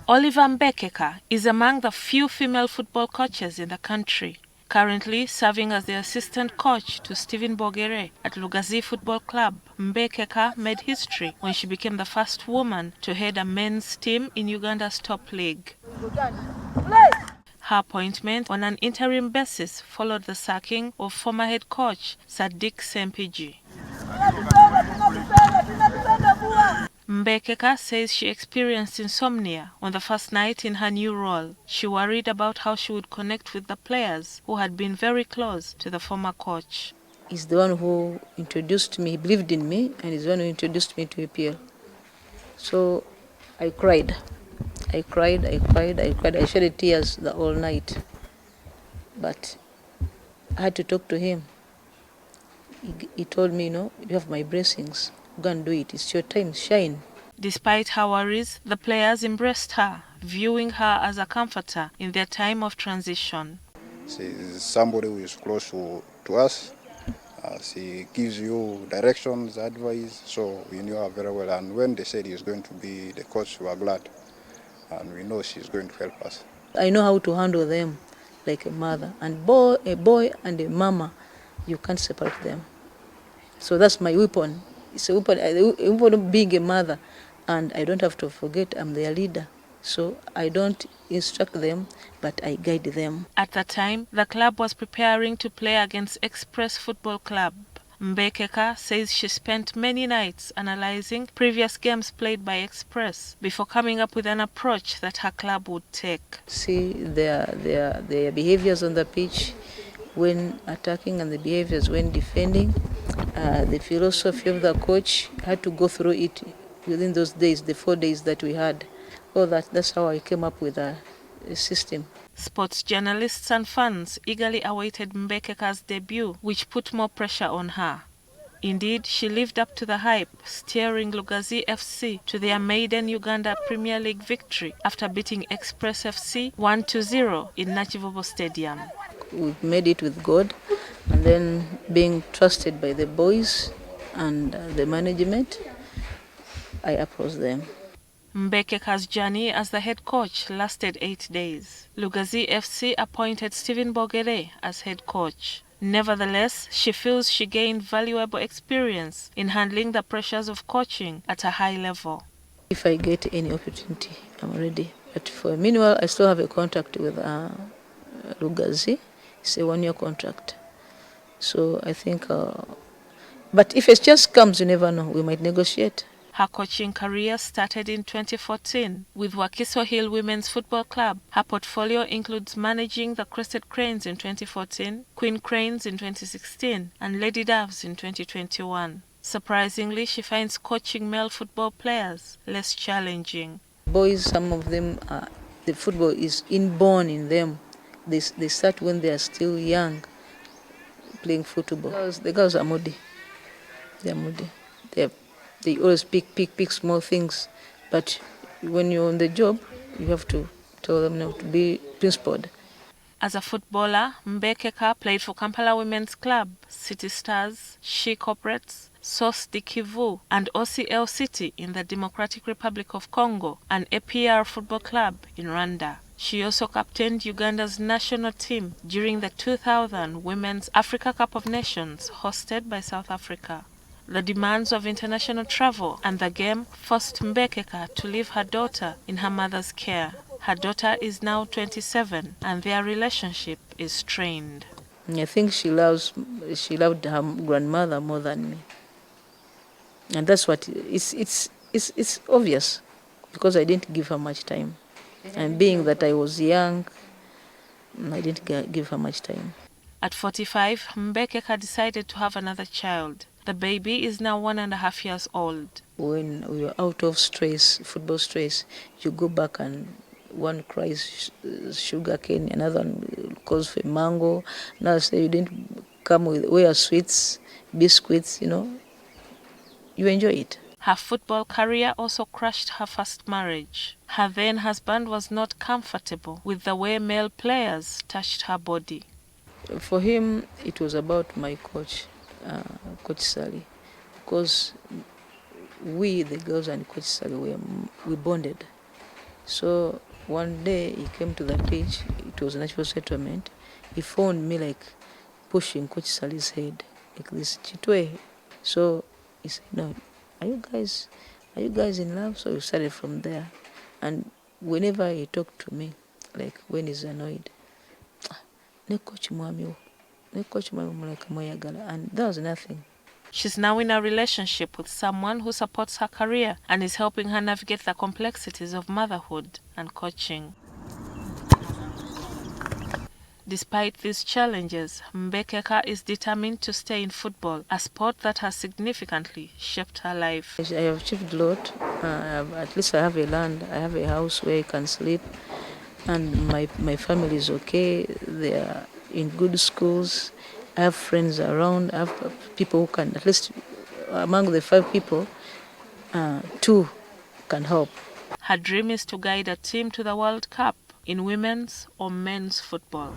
Oliver Mbekeka is among the few female football coaches in the country, currently serving as the assistant coach to Stephen Bogere at Lugazi Football Club. Mbekeka made history when she became the first woman to head a men's team in Uganda's top league. Her appointment on an interim basis followed the sacking of former head coach Sadiq Sempiji. Mbekeka says she experienced insomnia on the first night in her new role. She worried about how she would connect with the players who had been very close to the former coach. He's the one who introduced me, he believed in me, and he's the one who introduced me to EPL. So I cried. I cried. I shed tears the whole night. But I had to talk to him. He told me, you have my blessings. Go and do it. It's your time. Shine. Despite her worries, the players embraced her, viewing her as a comforter in their time of transition. She's somebody who is close to us. She gives you directions, advice, so we knew her very well. And when they said he's going to be the coach, we were glad. And we know she's going to help us. I know how to handle them like a mother. And a boy and a mama, you can't separate them. So that's my weapon. It's a weapon of being a mother. And I don't have to forget I'm their leader. So I don't instruct them, but I guide them. At the time, the club was preparing to play against Express Football Club. Mbekeka says she spent many nights analyzing previous games played by Express before coming up with an approach that her club would take. See their behaviors on the pitch when attacking and the behaviors when defending. The philosophy of the coach had to go through it within those days, the 4 days that we had. That's how I came up with a system. Sports journalists and fans eagerly awaited Mbekeka's debut, which put more pressure on her. Indeed, she lived up to the hype, steering Lugazi FC to their maiden Uganda Premier League victory after beating Express FC 1-0 in Nachivobo Stadium. We made it with God, and then being trusted by the boys and the management, I approached them. Mbekeka's journey as the head coach lasted 8 days. Lugazi FC appointed Stephen Bogere as head coach. Nevertheless, she feels she gained valuable experience in handling the pressures of coaching at a high level. If I get any opportunity, I'm ready. But for meanwhile, I still have a contract with Lugazi. It's a 1-year contract. So I think, but if it just comes, you never know, we might negotiate. Her coaching career started in 2014 with Wakiso Hill Women's Football Club. Her portfolio includes managing the Crested Cranes in 2014, Queen Cranes in 2016, and Lady Doves in 2021. Surprisingly, she finds coaching male football players less challenging. Boys, some of them, the football is inborn in them. They start when they are still young, playing football. The girls are moody. They are moody. They always pick small things. But when you're on the job, you have to tell them now to be principled. As a footballer, Mbekeka played for Kampala Women's Club, City Stars, She Corporates, SOS de Kivu, and OCL City in the Democratic Republic of Congo, and APR Football Club in Rwanda. She also captained Uganda's national team during the 2000 Women's Africa Cup of Nations hosted by South Africa. The demands of international travel and the game forced Mbekeka to leave her daughter in her mother's care. Her daughter is now 27 and their relationship is strained. I think she loved her grandmother more than me. And that's what it's obvious, because I didn't give her much time. And being that I was young, I didn't give her much time. At 45, Mbekeka decided to have another child. The baby is now 1.5 years old. When we were out of stress, football stress, you go back and one cries sugar cane, another one calls for mango. Now say you didn't come with where sweets, biscuits, you enjoy it. Her football career also crashed her first marriage. Her then husband was not comfortable with the way male players touched her body. For him, it was about my coach, Coach Sally, because we, the girls and Coach Sally, we bonded. So one day he came to the pitch, it was a natural settlement. He found me like pushing Coach Sally's head, like this, Chitwe. So he said, no, are you guys in love? So we started from there. And whenever he talked to me, like when he's annoyed, ne coach mwami wo, ne coach mwami muleka mweyagala, and that was nothing. She's now in a relationship with someone who supports her career and is helping her navigate the complexities of motherhood and coaching. Despite these challenges, Mbekeka is determined to stay in football, a sport that has significantly shaped her life. I have achieved a lot. At least I have a land, I have a house where I can sleep, and my family is okay. They are in good schools. I have friends around. I have people who can, at least among the 5 people, 2 can help. Her dream is to guide a team to the World Cup in women's or men's football.